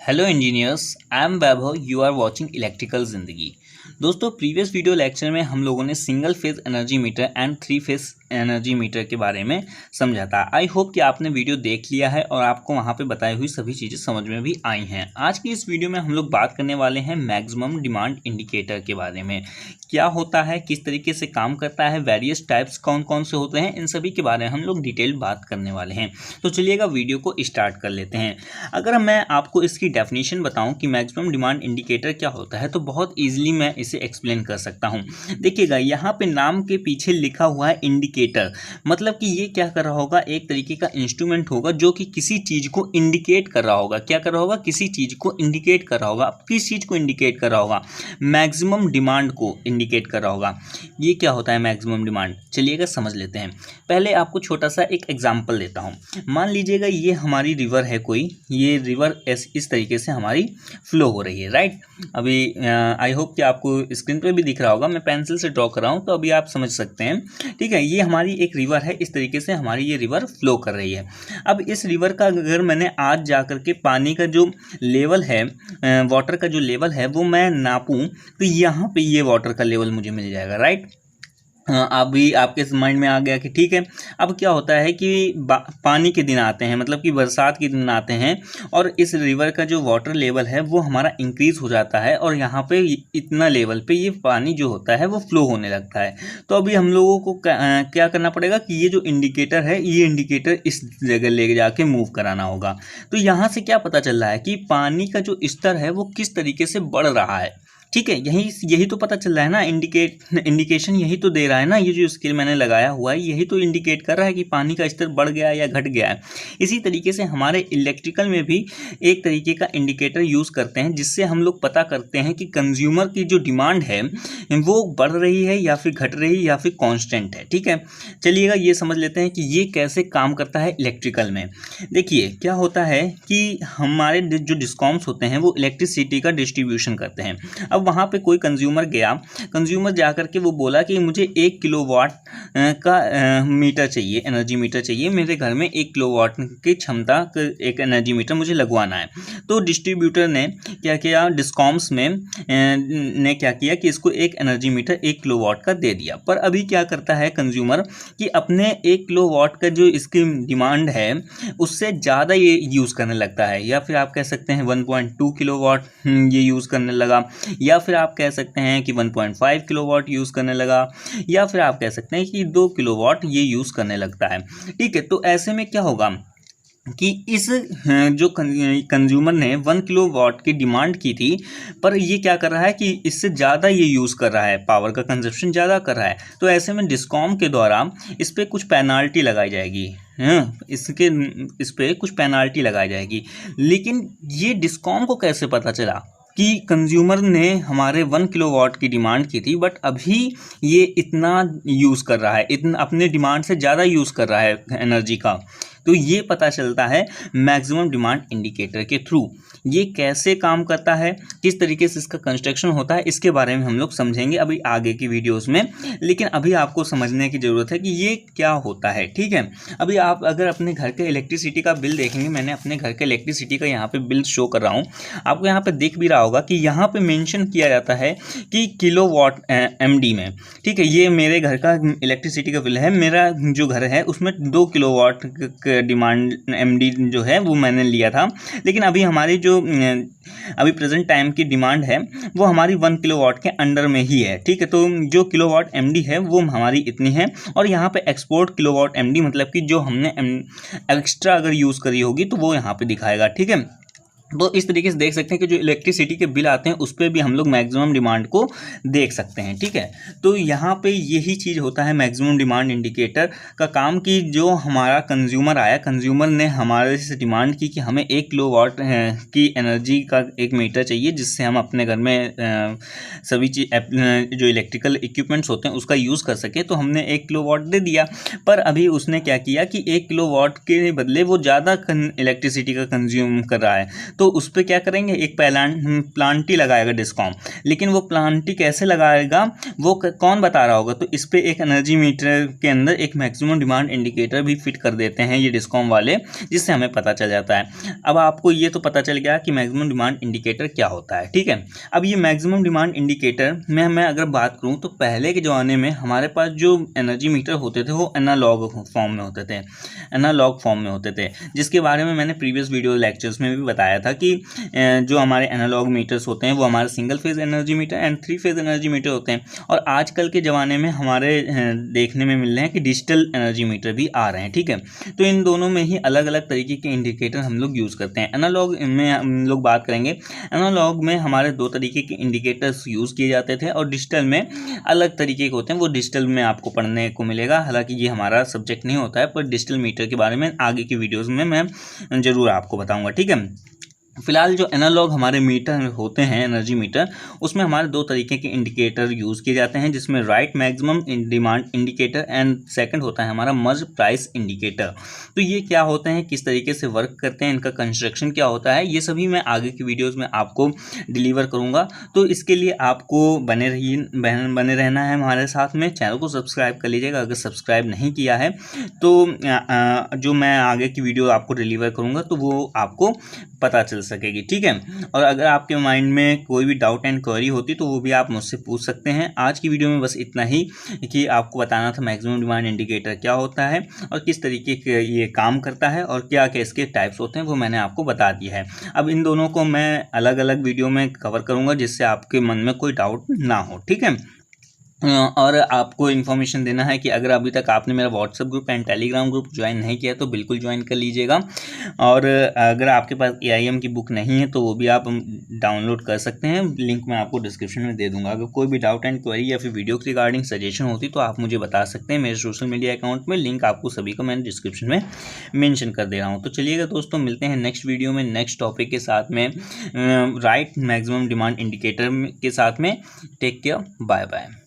Hello engineers, I am Vaibhav. You are watching electrical जिंदगी। दोस्तों, previous video lecture में हम लोगों ने single phase energy meter and three phase energy meter के बारे में समझा था। आई होप कि आपने वीडियो देख लिया है और आपको वहां पे बताई हुई सभी चीज़ें समझ में भी आई हैं। आज की इस वीडियो में हम लोग बात करने वाले हैं मैक्सिमम डिमांड इंडिकेटर के बारे में। क्या होता है, किस तरीके से काम करता है, वेरियस टाइप्स कौन कौन से होते हैं, इन सभी के बारे में हम लोग डिटेल बात करने वाले हैं। तो चलिएगा वीडियो को स्टार्ट कर लेते हैं। अगर मैं आपको इसकी डेफिनेशन बताऊं कि मैक्सिमम डिमांड इंडिकेटर क्या होता है तो बहुत ईजिली मैं इसे एक्सप्लेन कर सकता हूं। देखिएगा, यहाँ पे नाम के पीछे लिखा हुआ है इंडिकेटर, मतलब कि ये क्या कर रहा होगा, एक तरीके का इंस्ट्रूमेंट होगा जो कि किसी चीज़ को इंडिकेट कर रहा होगा। क्या कर रहा होगा, किसी चीज़ को इंडिकेट कर रहा होगा। किस चीज़ को इंडिकेट कर रहा होगा, मैक्सिमम डिमांड को इंडिकेट कर रहा होगा। ये क्या होता है मैक्सिमम डिमांड, चलिएगा समझ लेते हैं। पहले आपको छोटा सा एक एग्जाम्पल देता हूँ। मान लीजिएगा ये हमारी रिवर है कोई, ये रिवर इस तरीके से हमारी फ्लो हो रही है, राइट। अभी आई होप कि आपको स्क्रीन पे भी दिख रहा होगा, मैं पेंसिल से ड्रॉ कर रहा हूँ तो अभी आप समझ सकते हैं। ठीक है, ये हमारी एक रिवर है, इस तरीके से हमारी ये रिवर फ्लो कर रही है। अब इस रिवर का अगर मैंने आज जा करके पानी का जो लेवल है, वाटर का जो लेवल है वो मैं नापूं तो यहाँ पे ये वाटर का लेवल मुझे मिल जाएगा, राइट। अभी आपके माइंड में आ गया कि ठीक है। अब क्या होता है कि पानी के दिन आते हैं, मतलब कि बरसात के दिन आते हैं और इस रिवर का जो वाटर लेवल है वो हमारा इंक्रीज हो जाता है और यहाँ पे इतना लेवल पे ये पानी जो होता है वो फ्लो होने लगता है। तो अभी हम लोगों को क्या करना पड़ेगा कि ये जो इंडिकेटर है, ये इंडिकेटर इस जगह ले जाके मूव कराना होगा। तो यहाँ से क्या पता चल रहा है कि पानी का जो स्तर है वो किस तरीके से बढ़ रहा है। ठीक है, यही तो पता चल रहा है ना, इंडिकेशन यही तो दे रहा है ना। ये जो स्केल मैंने लगाया हुआ है यही तो इंडिकेट कर रहा है कि पानी का स्तर बढ़ गया या घट गया है। इसी तरीके से हमारे इलेक्ट्रिकल में भी एक तरीके का इंडिकेटर यूज़ करते हैं जिससे हम लोग पता करते हैं कि कंज्यूमर की जो डिमांड है वो बढ़ रही है या फिर घट रही है या फिर कॉन्स्टेंट है। ठीक है, चलिएगा ये समझ लेते हैं कि ये कैसे काम करता है इलेक्ट्रिकल में। देखिए क्या होता है कि हमारे जो डिस्कॉम्स होते हैं वो इलेक्ट्रिसिटी का डिस्ट्रीब्यूशन करते हैं। अब वहाँ पे कोई कंज्यूमर गया, कंज्यूमर जा करके वो बोला कि मुझे 1 किलोवाट का मीटर चाहिए, एनर्जी मीटर चाहिए। मेरे घर में 1 किलोवाट की क्षमता का एक एनर्जी मीटर मुझे लगवाना है। तो डिस्ट्रीब्यूटर ने क्या किया, डिस्कॉम्स में ने क्या किया कि इसको एक एनर्जी मीटर 1 किलोवाट का दे दिया। पर अभी क्या करता है कंज्यूमर कि अपने 1 किलोवाट का जो इसकी डिमांड है उससे ज़्यादा ये यूज़ करने लगता है, या फिर आप कह सकते हैं 1.2 किलोवाट ये यूज़ करने लगा, या फिर आप कह सकते हैं कि 1.5 किलोवाट यूज़ करने लगा, या फिर आप कह सकते हैं कि 2 किलोवाट ये यूज़ करने लगता है। ठीक है, तो ऐसे में क्या होगा कि इस जो कंज्यूमर ने 1 किलोवाट की डिमांड की थी, पर ये क्या कर रहा है कि इससे ज़्यादा ये यूज़ कर रहा है, पावर का कंजप्शन ज़्यादा कर रहा है। तो ऐसे में डिस्कॉम के द्वारा इस पर कुछ पेनाल्टी लगाई जाएगी। इस पर कुछ पेनाल्टी लगाई जाएगी। लेकिन ये डिस्कॉम को कैसे पता चला कि कंज्यूमर ने हमारे 1 किलोवाट की डिमांड की थी बट अभी ये इतना यूज़ कर रहा है, इतना अपने डिमांड से ज़्यादा यूज़ कर रहा है एनर्जी का। तो ये पता चलता है मैक्सिमम डिमांड इंडिकेटर के थ्रू। ये कैसे काम करता है, किस तरीके से इसका कंस्ट्रक्शन होता है, इसके बारे में हम लोग समझेंगे अभी आगे की वीडियोस में। लेकिन अभी आपको समझने की ज़रूरत है कि ये क्या होता है। ठीक है, अभी आप अगर अपने घर के इलेक्ट्रिसिटी का बिल देखेंगे, मैंने अपने घर के इलेक्ट्रिसिटी का यहाँ पे बिल शो कर रहा हूँ, आपको यहाँ पे दिख भी रहा होगा कि यहाँ पे मेंशन किया जाता है कि किलोवाट MD में। ठीक है, ये मेरे घर का इलेक्ट्रिसिटी का बिल है। मेरा जो घर है उसमें 2 किलोवाट डिमांड MD जो है वो मैंने लिया था, लेकिन अभी हमारी जो अभी प्रेजेंट टाइम की डिमांड है वो हमारी 1 किलोवाट के अंडर में ही है। ठीक है, तो जो किलोवाट MD है वो हमारी इतनी है, और यहाँ पे एक्सपोर्ट किलोवाट MD मतलब कि जो हमने एक्स्ट्रा अगर यूज़ करी होगी तो वो यहाँ पे दिखाएगा। ठीक है, तो इस तरीके से देख सकते हैं कि जो इलेक्ट्रिसिटी के बिल आते हैं उस पर भी हम लोग मैक्सिमम डिमांड को देख सकते हैं। ठीक है, तो यहाँ पे यही चीज़ होता है मैक्सिमम डिमांड इंडिकेटर का काम, कि जो हमारा कंज्यूमर आया, कंज्यूमर ने हमारे से डिमांड की कि हमें 1 किलोवाट की एनर्जी का एक मीटर चाहिए जिससे हम अपने घर में सभी चीज़ जो इलेक्ट्रिकल इक्विपमेंट्स होते हैं उसका यूज़ कर सकें। तो हमने 1 किलोवाट दे दिया, पर अभी उसने क्या किया कि 1 किलोवाट के बदले वो ज़्यादा इलेक्ट्रिसिटी का कंज्यूम कर रहा है। तो उस पर क्या करेंगे, एक प्लांटी लगाएगा डिस्कॉम। लेकिन वो प्लांटी कैसे लगाएगा वो कौन बता रहा होगा, तो इस पर एक एनर्जी मीटर के अंदर एक मैक्सिमम डिमांड इंडिकेटर भी फिट कर देते हैं ये डिस्कॉम वाले, जिससे हमें पता चल जाता है। अब आपको ये तो पता चल गया कि मैक्सिमम डिमांड इंडिकेटर क्या होता है, ठीक है। अब ये मैक्सिमम डिमांड इंडिकेटर में मैं अगर बात करूँ तो पहले के ज़माने में हमारे पास जो एनर्जी मीटर होते थे वो एनालॉग फॉर्म में होते थे, जिसके बारे में मैंने प्रीवियस वीडियो लेक्चर्स में भी बताया था कि जो हमारे एनालॉग मीटर्स होते हैं वो हमारे single phase energy meter and 3 phase energy metre होते हैं। और आजकल के ज़माने में हमारे देखने में मिल रहे हैं कि डिजिटल एनर्जी मीटर भी आ रहे हैं, ठीक है। तो इन दोनों में ही अलग अलग तरीके के इंडिकेटर हम लोग यूज़ करते हैं। एनालॉग में हम लोग बात करेंगे, एनालॉग में हमारे 2 तरीके के इंडिकेटर्स यूज़ किए जाते थे और डिजिटल में अलग तरीके के होते हैं। वो डिजिटल में आपको पढ़ने को मिलेगा, हालांकि ये हमारा सब्जेक्ट नहीं होता है, पर डिजिटल मीटर के बारे में आगे की वीडियोस में मैं ज़रूर आपको बताऊंगा, ठीक है। फिलहाल जो एनालॉग हमारे मीटर होते हैं, एनर्जी मीटर, उसमें हमारे 2 तरीके के इंडिकेटर यूज़ किए जाते हैं, जिसमें right maximum demand indicator and second होता है हमारा मर्ज प्राइस इंडिकेटर। तो ये क्या होते हैं, किस तरीके से वर्क करते हैं, इनका कंस्ट्रक्शन क्या होता है, ये सभी मैं आगे की वीडियोज़ में आपको डिलीवर करूँगा। तो इसके लिए आपको बने रहना है हमारे साथ में। चैनल को सब्सक्राइब कर लीजिएगा अगर सब्सक्राइब नहीं किया है तो जो मैं आगे की वीडियो आपको डिलीवर करूँगा तो वो आपको पता चल सकेगी, ठीक है। और अगर आपके माइंड में कोई भी डाउट एंड क्वेरी होती तो वो भी आप मुझसे पूछ सकते हैं। आज की वीडियो में बस इतना ही कि आपको बताना था मैक्सिमम डिमांड इंडिकेटर क्या होता है और किस तरीके के ये काम करता है और क्या क्या इसके टाइप्स होते हैं वो मैंने आपको बता दिया है। अब इन दोनों को मैं अलग अलग वीडियो में कवर करूँगा जिससे आपके मन में कोई डाउट ना हो, ठीक है। और आपको इन्फॉर्मेशन देना है कि अगर अभी तक आपने मेरा WhatsApp group and Telegram group join नहीं किया तो बिल्कुल ज्वाइन कर लीजिएगा। और अगर आपके पास AIM की बुक नहीं है तो वो भी आप डाउनलोड कर सकते हैं, लिंक मैं आपको डिस्क्रिप्शन में दे दूंगा। अगर कोई भी डाउट एंड क्वेरी या फिर वीडियो के रिगार्डिंग सजेशन होती तो आप मुझे बता सकते हैं मेरे सोशल मीडिया अकाउंट में, लिंक आपको सभी को मैंने डिस्क्रिप्शन में मेंशन कर दे रहा हूँ। तो चलिएगा दोस्तों, मिलते हैं नेक्स्ट वीडियो में नेक्स्ट टॉपिक के साथ में, राइट मैक्सिमम डिमांड इंडिकेटर के साथ में। Take care, bye bye.